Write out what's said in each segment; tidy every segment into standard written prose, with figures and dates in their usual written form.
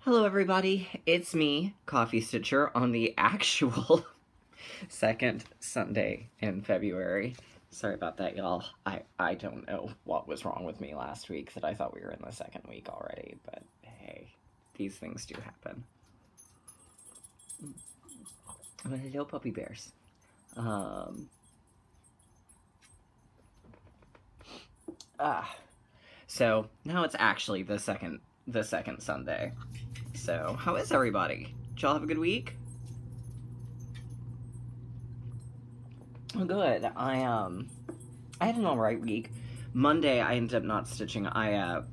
Hello everybody, it's me, Coffee Stitcher, on the actual second Sunday in February. Sorry about that, y'all. I don't know what was wrong with me last week that I thought we were in the second week already, but hey, these things do happen. Hello, puppy bears. So now it's actually the second Sunday. So, how is everybody? Did y'all have a good week? Oh, good. I had an alright week. Monday, I ended up not stitching. I have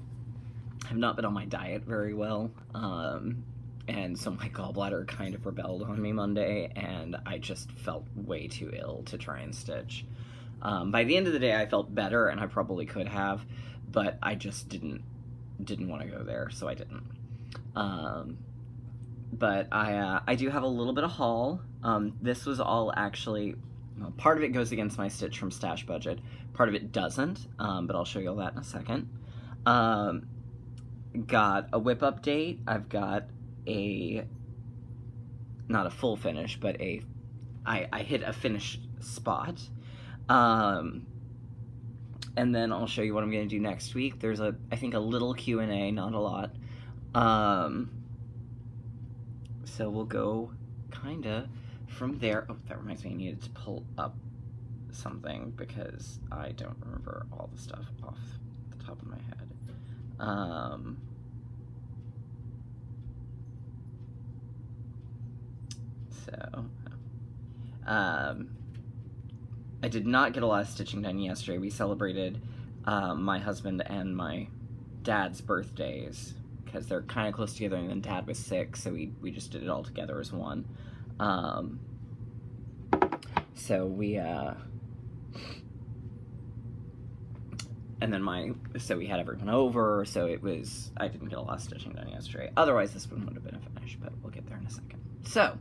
not been on my diet very well, and so my gallbladder kind of rebelled on me Monday, and I just felt way too ill to try and stitch. By the end of the day, I felt better, and I probably could have, but I just didn't want to go there, so I didn't. But I do have a little bit of haul. This was all actually, well, part of it goes against my Stitch from Stash budget. Part of it doesn't, but I'll show you all that in a second. Got a whip update. I've got not a full finish, but I hit a finish spot. And then I'll show you what I'm going to do next week. There's I think a little Q&A, not a lot. So we'll go kinda from there. Oh, that reminds me, I needed to pull up something because I don't remember all the stuff off the top of my head. I did not get a lot of stitching done yesterday. We celebrated my husband and my dad's birthdays because they're kind of close together, and then Dad was sick, so we just did it all together as one. So we and then so we had everyone over, so I didn't get a lot of stitching done yesterday. Otherwise, this one would have been a finish, but we'll get there in a second. So,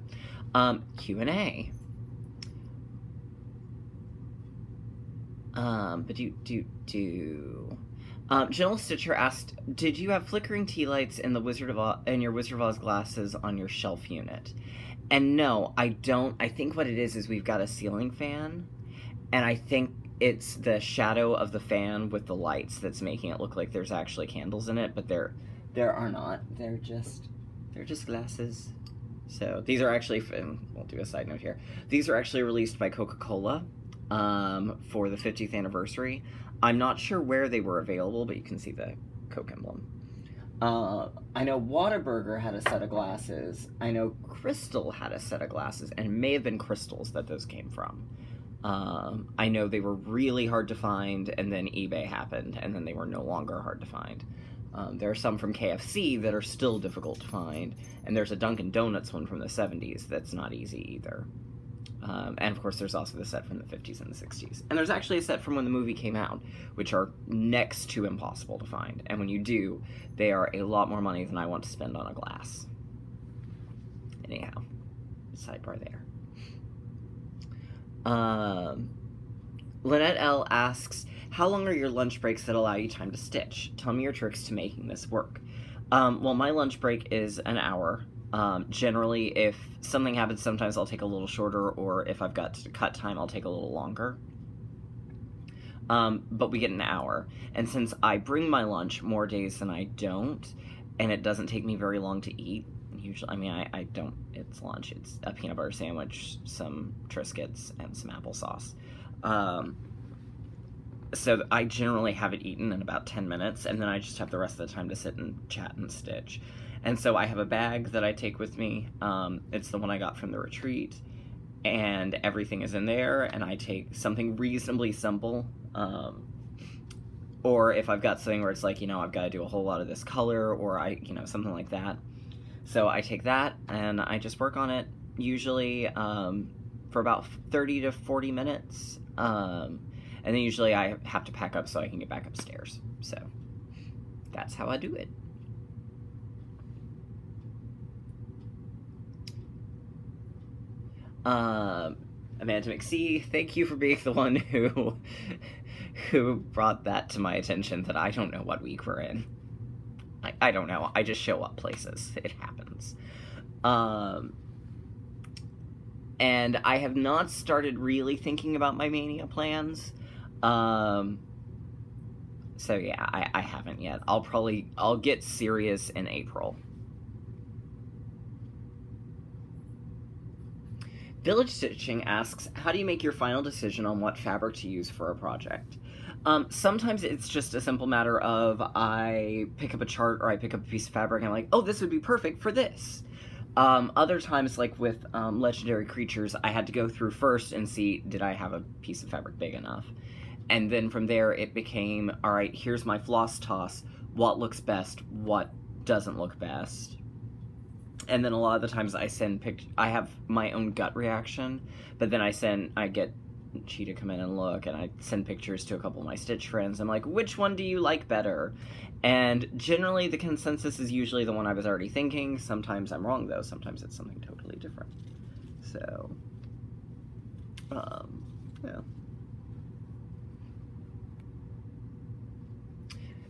Q&A. Gentle Stitcher asked, did you have flickering tea lights in your Wizard of Oz glasses on your shelf unit? And no, I don't. I think what it is we've got a ceiling fan, and I think it's the shadow of the fan with the lights that's making it look like there's actually candles in it, but there are not. They're just glasses. So these are actually, we'll do a side note here. These are actually released by Coca-Cola for the 50th anniversary. I'm not sure where they were available, but you can see the Coke emblem. I know Whataburger had a set of glasses. I know Crystal had a set of glasses, and it may have been Crystals that those came from. I know they were really hard to find, and then eBay happened, and then they were no longer hard to find. There are some from KFC that are still difficult to find, and there's a Dunkin' Donuts one from the 70s that's not easy either. And of course there's also the set from the 50s and the 60s. And there's actually a set from when the movie came out, which are next to impossible to find. And when you do, they are a lot more money than I want to spend on a glass. Anyhow, sidebar there. Lynette L. asks, how long are your lunch breaks that allow you time to stitch? Tell me your tricks to making this work. Well, my lunch break is an hour. Generally, if something happens, sometimes I'll take a little shorter, or if I've got to cut time, I'll take a little longer. But we get an hour. And since I bring my lunch more days than I don't, and it doesn't take me very long to eat, usually, I mean, I don't, it's lunch. It's a peanut butter sandwich, some Triscuits, and some applesauce. So I generally have it eaten in about 10 minutes, and then I just have the rest of the time to sit and chat and stitch. And so I have a bag that I take with me. It's the one I got from the retreat, and everything is in there, and I take something reasonably simple. Or if I've got something where it's like, I've got to do a whole lot of this color, or something like that. So I take that, and I just work on it, usually for about 30 to 40 minutes. And then usually I have to pack up so I can get back upstairs. So that's how I do it. Amanda McSee, thank you for being the one who brought that to my attention, that I don't know what week we're in. I don't know. I just show up places. It happens. And I have not started really thinking about my Mania plans. So yeah, I haven't yet. I'll get serious in April. Village Stitching asks, how do you make your final decision on what fabric to use for a project? Sometimes it's just a simple matter of I pick up a chart or I pick up a piece of fabric and I'm like, oh, this would be perfect for this. Other times, like with Legendary Creatures, I had to go through first and see, did I have a piece of fabric big enough? And then from there, it became, all right, here's my floss toss. What looks best? What doesn't look best? And then a lot of the times I have my own gut reaction, but then I get Chi to come in and look, and I send pictures to a couple of my Stitch friends. I'm like, which one do you like better? And generally the consensus is usually the one I was already thinking. Sometimes I'm wrong, though. Sometimes it's something totally different. So, yeah.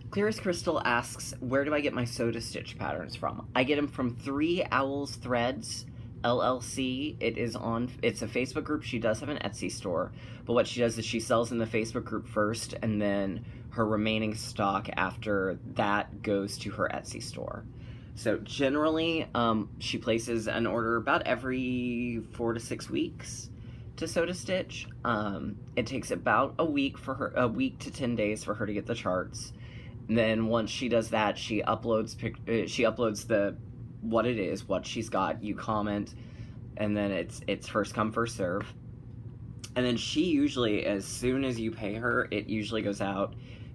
Clearest Crystal asks, where do I get my Soda Stitch patterns from? I get them from 3 Owls Threads LLC. It's a Facebook group. She does have an Etsy store, but what she does is she sells in the Facebook group first, and then her remaining stock after that goes to her Etsy store. So generally, she places an order about every 4 to 6 weeks to Soda Stitch. It takes about a week to 10 days for her to get the charts. And then once she does that, she uploads what it is, what she's got. You comment, and then it's first come, first serve. And then she usually, as soon as you pay her, it usually goes out,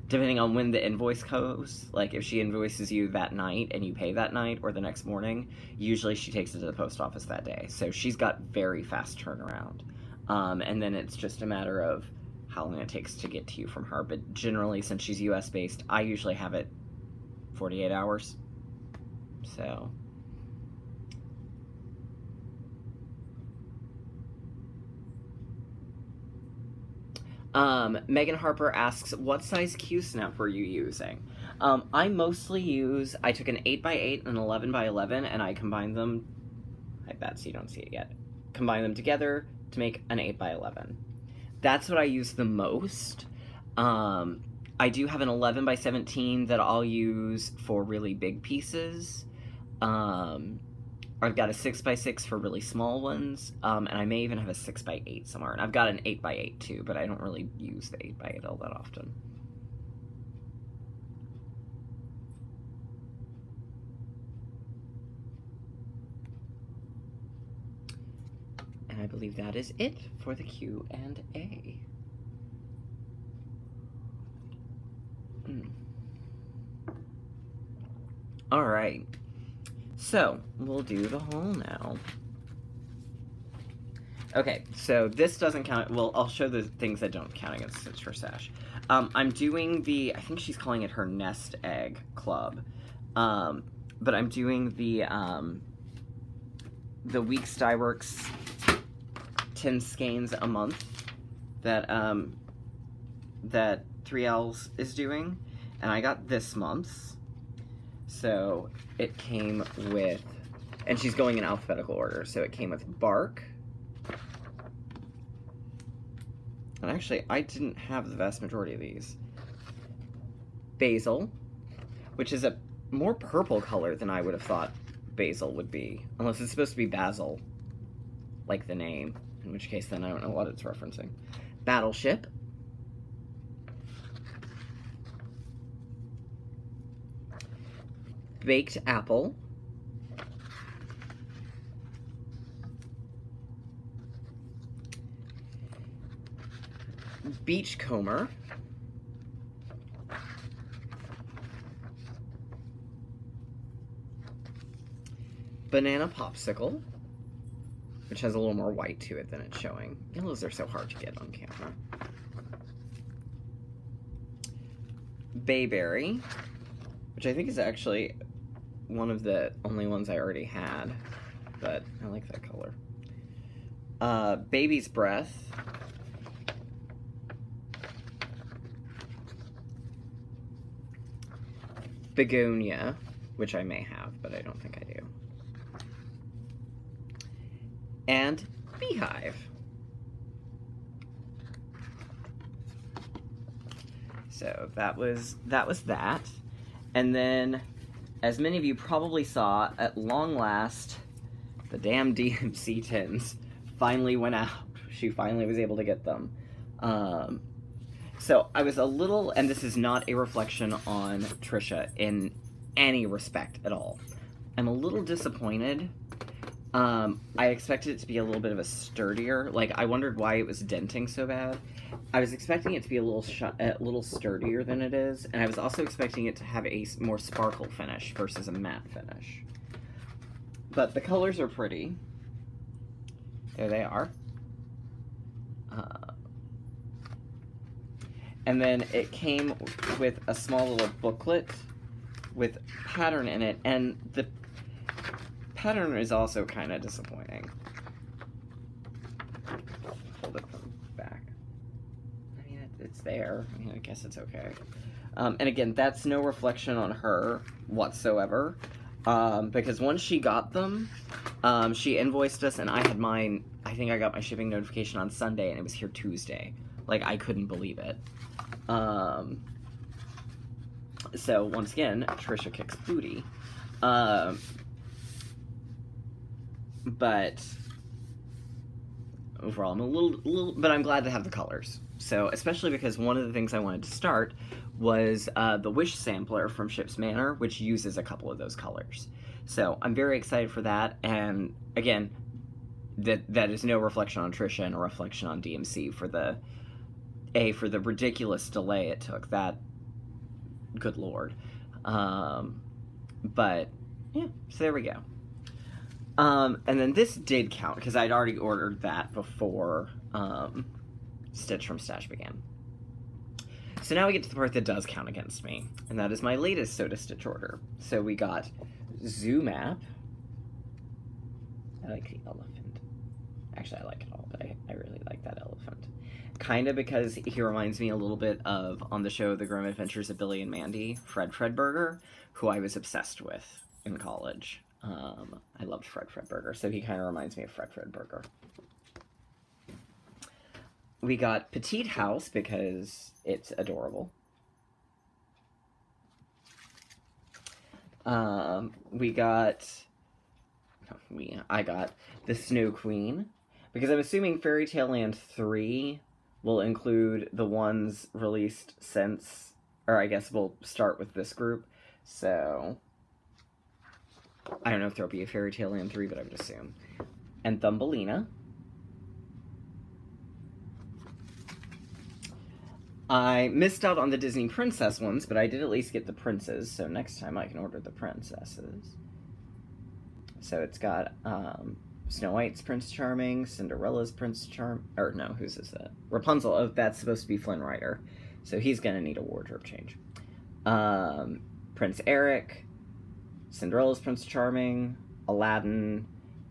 depending on when the invoice goes. Like, if she invoices you that night and you pay that night or the next morning, usually she takes it to the post office that day. So she's got very fast turnaround. And then it's just a matter of how long it takes to get to you from her. But generally, since she's US based, I usually have it 48 hours. So Megan Harper asks, what size Q-snap were you using? I took an 8x8 and an 11x11, and I combined them, like that so you don't see it yet, combine them together to make an 8x11. That's what I use the most. I do have an 11x17 that I'll use for really big pieces. I've got a 6x6 for really small ones, and I may even have a 6x8 somewhere. And I've got an 8x8 too, but I don't really use the 8x8 all that often. And I believe that is it for the Q&A. All right. So, we'll do the haul now. Okay, so this doesn't count. Well, I'll show the things that don't count against Stitch for Stash. I'm doing I think she's calling it her Nest Egg Club. But I'm doing the Weeks Dye Works 10 skeins a month that 3Ls is doing. And I got this month's. So it came with, and she's going in alphabetical order, so it came with bark. And actually, I didn't have the vast majority of these. Basil, which is a more purple color than I would have thought basil would be. Unless it's supposed to be basil, like the name, in which case then I don't know what it's referencing. Battleship. Baked apple. Beachcomber. Banana popsicle, which has a little more white to it than it's showing. Yellows are so hard to get on camera. Bayberry, which I think is actually one of the only ones I already had, but I like that color. Baby's Breath. Begonia. which I may have, but I don't think I do. And Beehive. So that was that. And then, as many of you probably saw, at long last, the damn DMC tins finally went out. She finally was able to get them. So I was a little, and this is not a reflection on Trisha in any respect at all. I'm a little disappointed. I expected it to be a little bit of a sturdier, like I wondered why it was denting so bad. I was expecting it to be a little sturdier than it is, and I was also expecting it to have a more sparkle finish versus a matte finish. But the colors are pretty. There they are. And then it came with a small little booklet with pattern in it, and the pattern is also kind of disappointing. Hold it from the back. I mean, it's there. I mean, I guess it's okay. And again, that's no reflection on her whatsoever, because once she got them, she invoiced us, and I had mine. I think I got my shipping notification on Sunday, and it was here Tuesday. Like, I couldn't believe it. So once again, Trisha kicks booty. But overall, I'm a little, but I'm glad to have the colors. So, especially because one of the things I wanted to start was the Wish sampler from Ships Manor, which uses a couple of those colors. So I'm very excited for that. And again, that is no reflection on Trisha and a reflection on DMC for the ridiculous delay it took. That, good lord. But yeah, so there we go. And then this did count, because I'd already ordered that before Stitch from Stash began. So now we get to the part that does count against me, and that is my latest Soda Stitch order. So we got Zoo Map. I like the elephant. Actually, I like it all, but I really like that elephant. Kind of because he reminds me a little bit of, on the show The Grim Adventures of Billy and Mandy, Fred Fredberger, who I was obsessed with in college. I loved Fred Fredberger, so he kind of reminds me of Fred Fredberger. We got Petite House because it's adorable. I got the Snow Queen, because I'm assuming Fairy Tale Land 3 will include the ones released since, or I guess we'll start with this group, so I don't know if there'll be a Fairy Tale Land 3, but I would assume. And Thumbelina. I missed out on the Disney Princess ones, but I did at least get the princes, so next time I can order the princesses. So it's got Snow White's Prince Charming, Cinderella's Prince or no, whose is that? Rapunzel. Oh, that's supposed to be Flynn Rider, so he's gonna need a wardrobe change. Prince Eric, Cinderella's Prince Charming, Aladdin,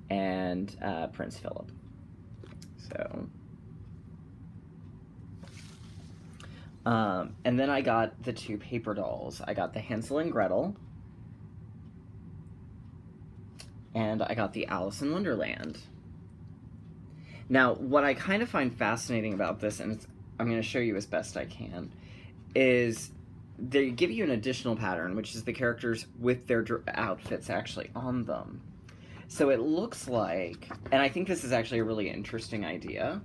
and Prince Philip. So, and then I got the two paper dolls. I got the Hansel and Gretel, and I got the Alice in Wonderland. Now, what I kind of find fascinating about this, and I'm going to show you as best I can, is they give you an additional pattern, which is the characters with their outfits actually on them. So it looks like, and I think this is actually a really interesting idea.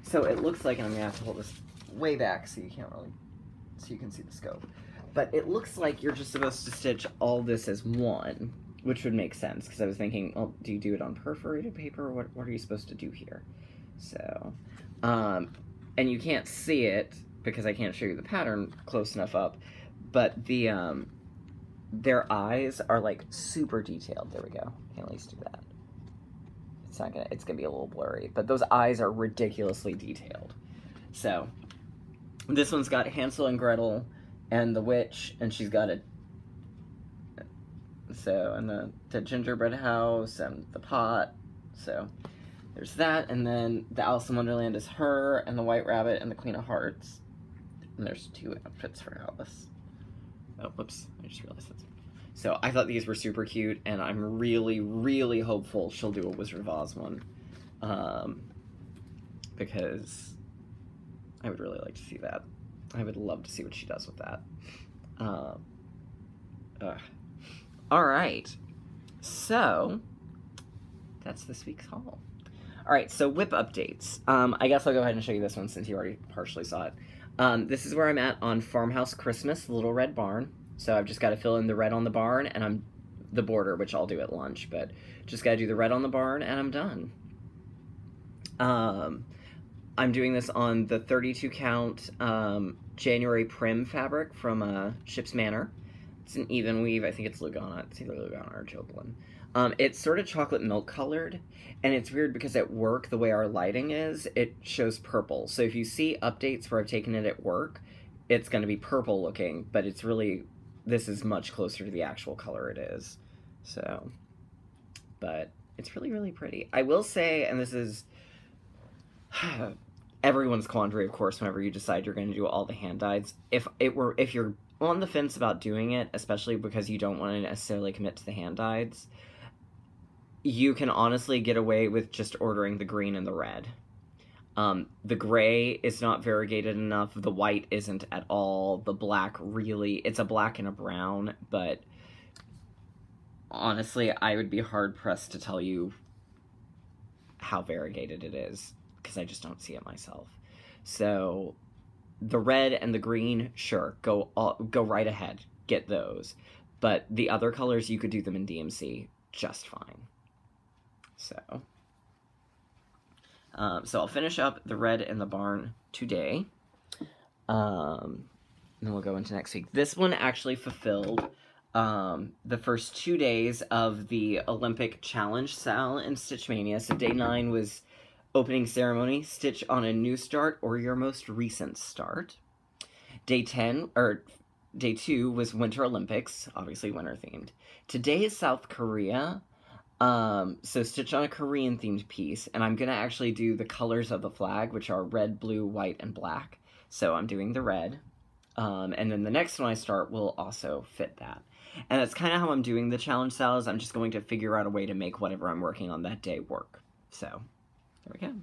So it looks like, and I'm gonna have to hold this way back so you can't really, so you can see the scope. But it looks like you're just supposed to stitch all this as one, which would make sense, because I was thinking, oh, do you do it on perforated paper? What are you supposed to do here? So, and you can't see it, because I can't show you the pattern close enough up, but the, their eyes are, like, super detailed. There we go. I can at least do that. It's gonna be a little blurry, but those eyes are ridiculously detailed. So, this one's got Hansel and Gretel and the witch, and she's got and the gingerbread house and the pot. So, there's that, and then the Alice in Wonderland is her, and the White Rabbit and the Queen of Hearts. And there's two outfits for Alice. Oh, whoops, I just realized that. So I thought these were super cute, and I'm really, really hopeful she'll do a Wizard of Oz one. Because I would really like to see that. I would love to see what she does with that. All right. So, that's this week's haul. All right, so WIP updates. I guess I'll go ahead and show you this one since you already partially saw it. This is where I'm at on Farmhouse Christmas, Little Red Barn. So I've just got to fill in the red on the barn, and I'm the border, which I'll do at lunch, but just got to do the red on the barn, and I'm done. I'm doing this on the 32 count January Prim fabric from Ship's Manor. It's an even weave. I think it's Lugana. It's either Lugana or Joplin. It's sort of chocolate milk colored, and it's weird because at work, the way our lighting is, it shows purple. So if you see updates where I've taken it at work, it's going to be purple looking, but it's really, this is much closer to the actual color it is. So, but it's really, really pretty. I will say, and this is everyone's quandary, of course, whenever you decide you're going to do all the hand dyes. If you're on the fence about doing it, especially because you don't want to necessarily commit to the hand dyes, you can honestly get away with just ordering the green and the red. The gray is not variegated enough. The white isn't at all. The black really, it's a black and a brown, but honestly, I would be hard-pressed to tell you how variegated it is, because I just don't see it myself. So the red and the green, sure, go right ahead, get those. But the other colors, you could do them in DMC just fine. So I'll finish up the red in the barn today. And then we'll go into next week. This one actually fulfilled the first 2 days of the Olympic Challenge sale in Stitchmania. So day 9 was opening ceremony, stitch on a new start or your most recent start. Day 2 was Winter Olympics, obviously winter themed. Today is South Korea. So stitch on a Korean themed piece, and I'm gonna actually do the colors of the flag, which are red, blue, white, and black. So I'm doing the red. And then the next one I start will also fit that. And that's kind of how I'm doing the challenge sales. I'm just going to figure out a way to make whatever I'm working on that day work. So there we go.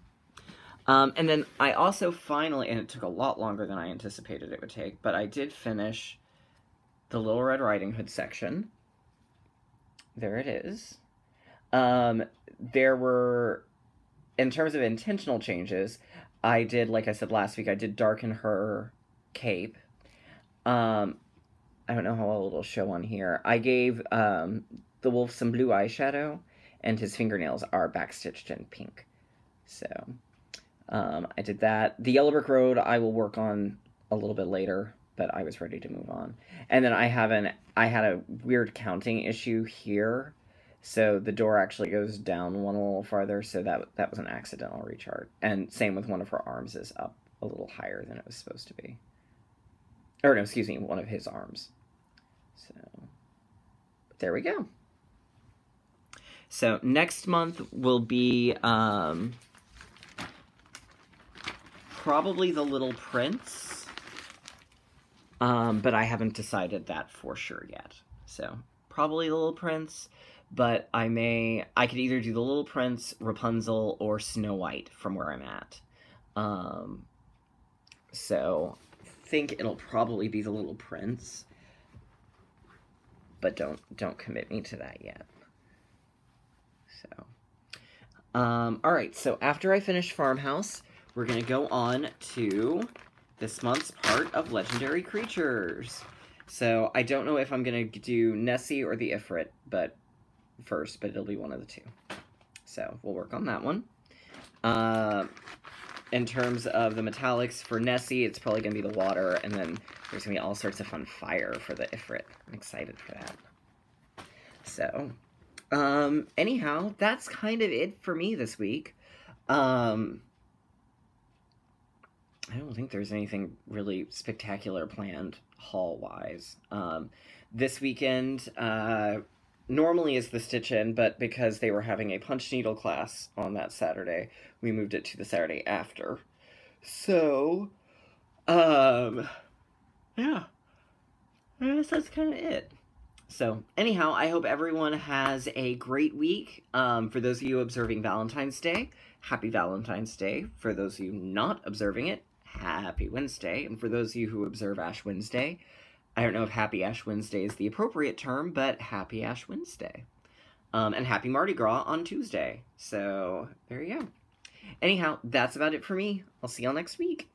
And then I also finally, and it took a lot longer than I anticipated it would take, but I did finish the Little Red Riding Hood section. There it is. There were, in terms of intentional changes, I did, like I said last week, I did darken her cape. I don't know how well it'll show on here. I gave the wolf some blue eyeshadow, and his fingernails are backstitched in pink. So I did that. The Yellow Brick Road I will work on a little bit later, but I was ready to move on. And then I had a weird counting issue here. So the door actually goes down one a little farther, so that was an accidental rechart. And same with one of her arms is up a little higher than it was supposed to be. Or no, excuse me, one of his arms. So there we go. So next month will be probably The Little Prince. But I haven't decided that for sure yet. So probably The Little Prince. But I could either do The Little Prince, Rapunzel, or Snow White from where I'm at. So I think it'll probably be The Little Prince. But don't commit me to that yet. So, alright, so after I finish Farmhouse, we're going to go on to this month's part of Legendary Creatures. So I don't know if I'm going to do Nessie or the Ifrit, but it'll be one of the two. So we'll work on that one. In terms of the metallics for Nessie, it's probably going to be the water, and then there's going to be all sorts of fun fire for the Ifrit. I'm excited for that. So, anyhow, that's kind of it for me this week. I don't think there's anything really spectacular planned haul-wise. This weekend, normally is the Stitch-In, but because they were having a punch needle class on that Saturday, we moved it to the Saturday after. So, yeah. I guess that's kind of it. So, anyhow, I hope everyone has a great week. For those of you observing Valentine's Day, happy Valentine's Day. For those of you not observing it, happy Wednesday. And for those of you who observe Ash Wednesday, I don't know if happy Ash Wednesday is the appropriate term, but happy Ash Wednesday. And happy Mardi Gras on Tuesday. So, there you go. Anyhow, that's about it for me. I'll see y'all next week.